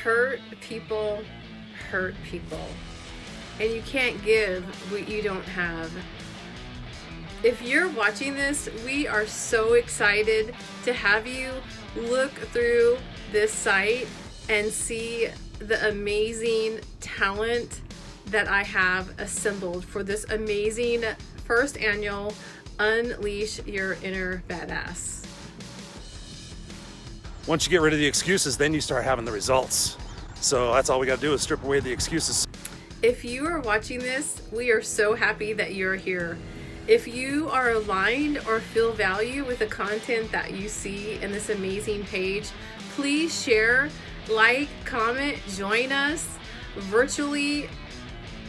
Hurt people hurt people. And you can't give what you don't have. If you're watching this, we are so excited to have you look through this site and see the amazing talent that I have assembled for this amazing first annual Unleash Your Inner Badass. Once you get rid of the excuses, then you start having the results. So that's all we got to do is strip away the excuses. If you are watching this, we are so happy that you're here. If you are aligned or feel value with the content that you see in this amazing page, please share, like, comment, join us virtually,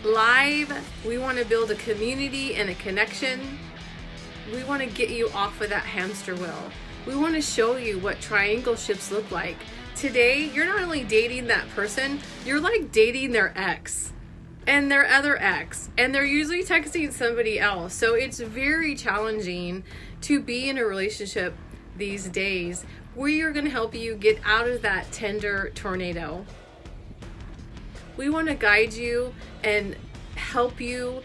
live. We want to build a community and a connection. We want to get you off of that hamster wheel. We want to show you what triangle ships look like. Today, you're not only dating that person, you're like dating their ex and their other ex, and they're usually texting somebody else. So it's very challenging to be in a relationship these days. We are going to help you get out of that Tinder tornado. We want to guide you and help you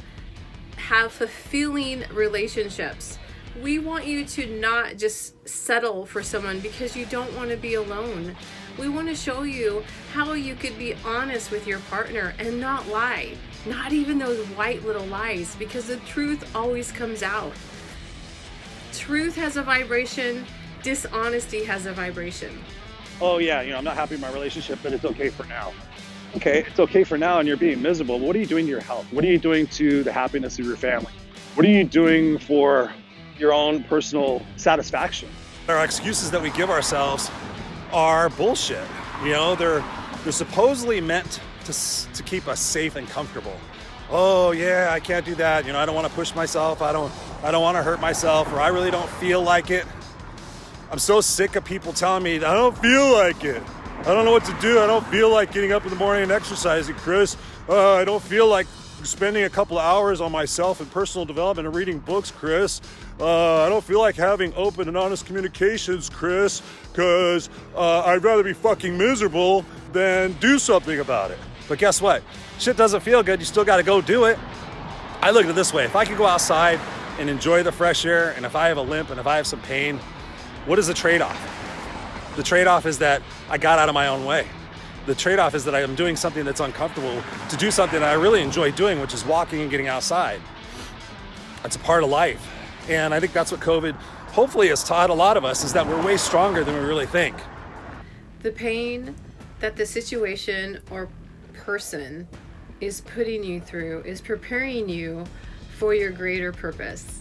have fulfilling relationships. We want you to not just settle for someone because you don't want to be alone. We want to show you how you could be honest with your partner and not lie. Not even those white little lies, because the truth always comes out. Truth has a vibration, dishonesty has a vibration. Oh yeah, I'm not happy in my relationship, but it's okay for now. Okay, it's okay for now and you're being miserable. What are you doing to your health? What are you doing to the happiness of your family? What are you doing for your own personal satisfaction? Our excuses that we give ourselves are bullshit. They're supposedly meant to keep us safe and comfortable. Oh yeah, I can't do that. I don't want to push myself. I don't want to hurt myself, or I really don't feel like it. I'm so sick of people telling me, I don't feel like it. I don't know what to do. I don't feel like getting up in the morning and exercising, Chris. I don't feel like spending a couple of hours on myself and personal development and reading books, Chris. I don't feel like having open and honest communications, Chris, because I'd rather be fucking miserable than do something about it. But guess what? Shit doesn't feel good. You still got to go do it. I look at it this way. If I can go outside and enjoy the fresh air, and if I have a limp and if I have some pain, what is the trade-off? The trade-off is that I got out of my own way. The trade-off is that I am doing something that's uncomfortable to do something that I really enjoy doing, which is walking and getting outside. It's a part of life. And I think that's what COVID hopefully has taught a lot of us, is that we're way stronger than we really think. The pain that the situation or person is putting you through is preparing you for your greater purpose.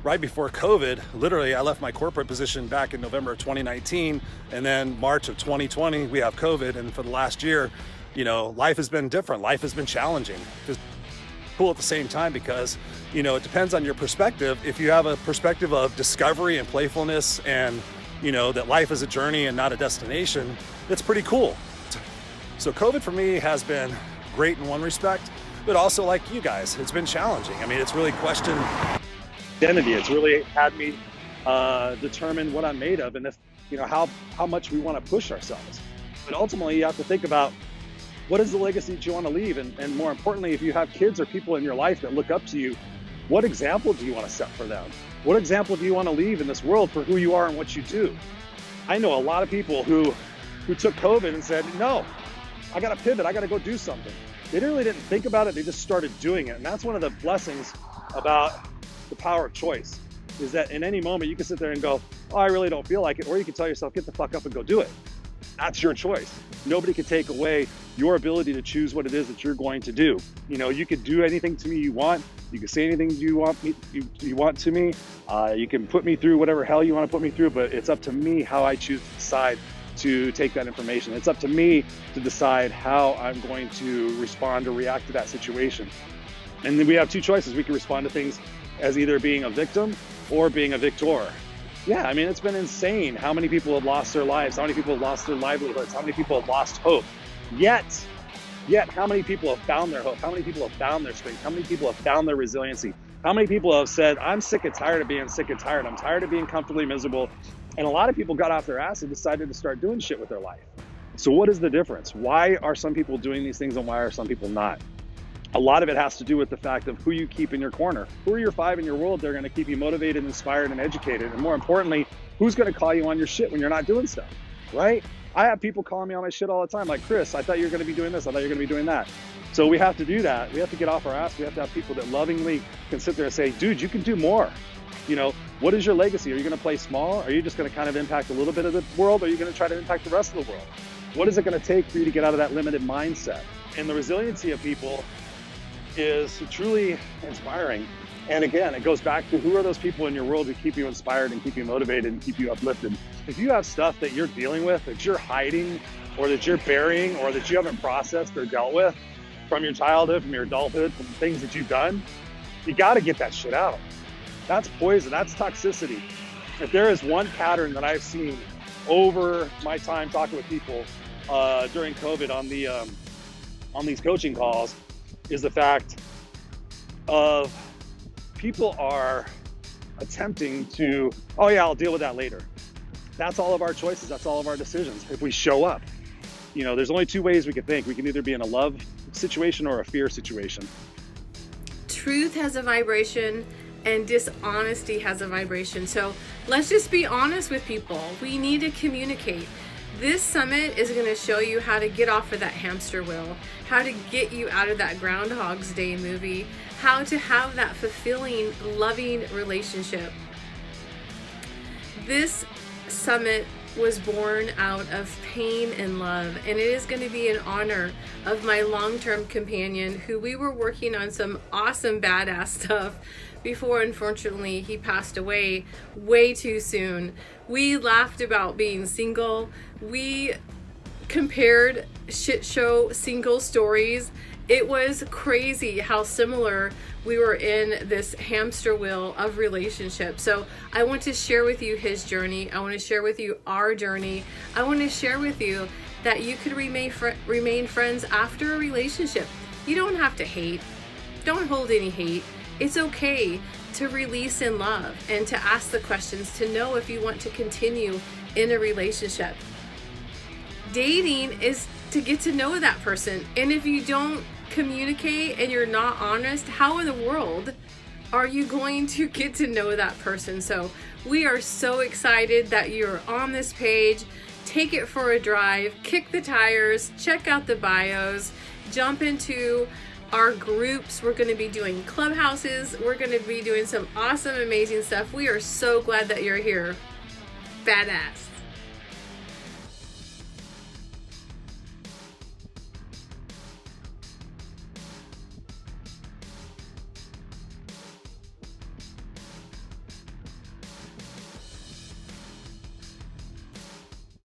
Right before COVID, literally, I left my corporate position back in November of 2019, and then March of 2020, we have COVID. And for the last year, life has been different. Life has been challenging. It's cool at the same time because, it depends on your perspective. If you have a perspective of discovery and playfulness and, that life is a journey and not a destination, it's pretty cool. So COVID for me has been great in one respect, but also like you guys, it's been challenging. I mean, it's really questioned Identity. It's really had me determine what I'm made of, and if how much we want to push ourselves. But ultimately, you have to think about what is the legacy that you want to leave, and more importantly, if you have kids or people in your life that look up to you, what example do you want to set for them? What example do you want to leave in this world for who you are and what you do? I know a lot of people who took COVID and said, no, I got to pivot. I got to go do something. They really didn't think about it. They just started doing it, and that's one of the blessings about the power of choice, is that in any moment you can sit there and go, oh, I really don't feel like it, or you can tell yourself, get the fuck up and go do it. That's your choice. Nobody can take away your ability to choose what it is that you're going to do. You can do anything to me you want. You can say anything you want to me. You can put me through whatever hell you want to put me through, but it's up to me how I choose to decide to take that information. It's up to me to decide how I'm going to respond or react to that situation. And then we have two choices. We can respond to things as either being a victim or being a victor. Yeah, I mean, it's been insane how many people have lost their lives, how many people have lost their livelihoods, how many people have lost hope. Yet, how many people have found their hope? How many people have found their strength? How many people have found their resiliency? How many people have said, I'm sick and tired of being sick and tired. I'm tired of being comfortably miserable. And a lot of people got off their ass and decided to start doing shit with their life. So what is the difference? Why are some people doing these things and why are some people not? A lot of it has to do with the fact of who you keep in your corner. Who are your 5 in your world? They're going to keep you motivated, inspired, and educated. And more importantly, who's going to call you on your shit when you're not doing stuff, right? I have people calling me on my shit all the time. Like, Chris, I thought you were going to be doing this. I thought you were going to be doing that. So we have to do that. We have to get off our ass. We have to have people that lovingly can sit there and say, dude, you can do more. You know, what is your legacy? Are you going to play small? Are you just going to kind of impact a little bit of the world? Or are you going to try to impact the rest of the world? What is it going to take for you to get out of that limited mindset? And the resiliency of people is truly inspiring. And again, it goes back to who are those people in your world who keep you inspired and keep you motivated and keep you uplifted. If you have stuff that you're dealing with, that you're hiding, or that you're burying, or that you haven't processed or dealt with from your childhood, from your adulthood, from things that you've done, you got to get that shit out. That's poison. That's toxicity. If there is one pattern that I've seen over my time talking with people during COVID on these coaching calls, is the fact of people are attempting to, oh yeah, I'll deal with that later. That's all of our choices. That's all of our decisions. If we show up, you know, there's only 2 ways we can think. We can either be in a love situation or a fear situation. Truth has a vibration and dishonesty has a vibration. So let's just be honest with people. We need to communicate. This summit is going to show you how to get off of that hamster wheel, how to get you out of that Groundhog's Day movie, how to have that fulfilling, loving relationship. This summit was born out of pain and love, and it is going to be in honor of my long-term companion who we were working on some awesome badass stuff before unfortunately he passed away way too soon. We laughed about being single. We compared shit show single stories. It was crazy how similar we were in this hamster wheel of relationships. So I want to share with you his journey. I want to share with you our journey. I want to share with you that you could remain friends after a relationship. You don't have to hate. Don't hold any hate. It's okay to release in love and to ask the questions to know if you want to continue in a relationship. Dating is to get to know that person. And if you don't communicate and you're not honest, how in the world are you going to get to know that person? So we are so excited that you're on this page. Take it for a drive, kick the tires, check out the bios, jump into our groups. We're going to be doing clubhouses. We're going to be doing some awesome, amazing stuff. We are so glad that you're here. Badass.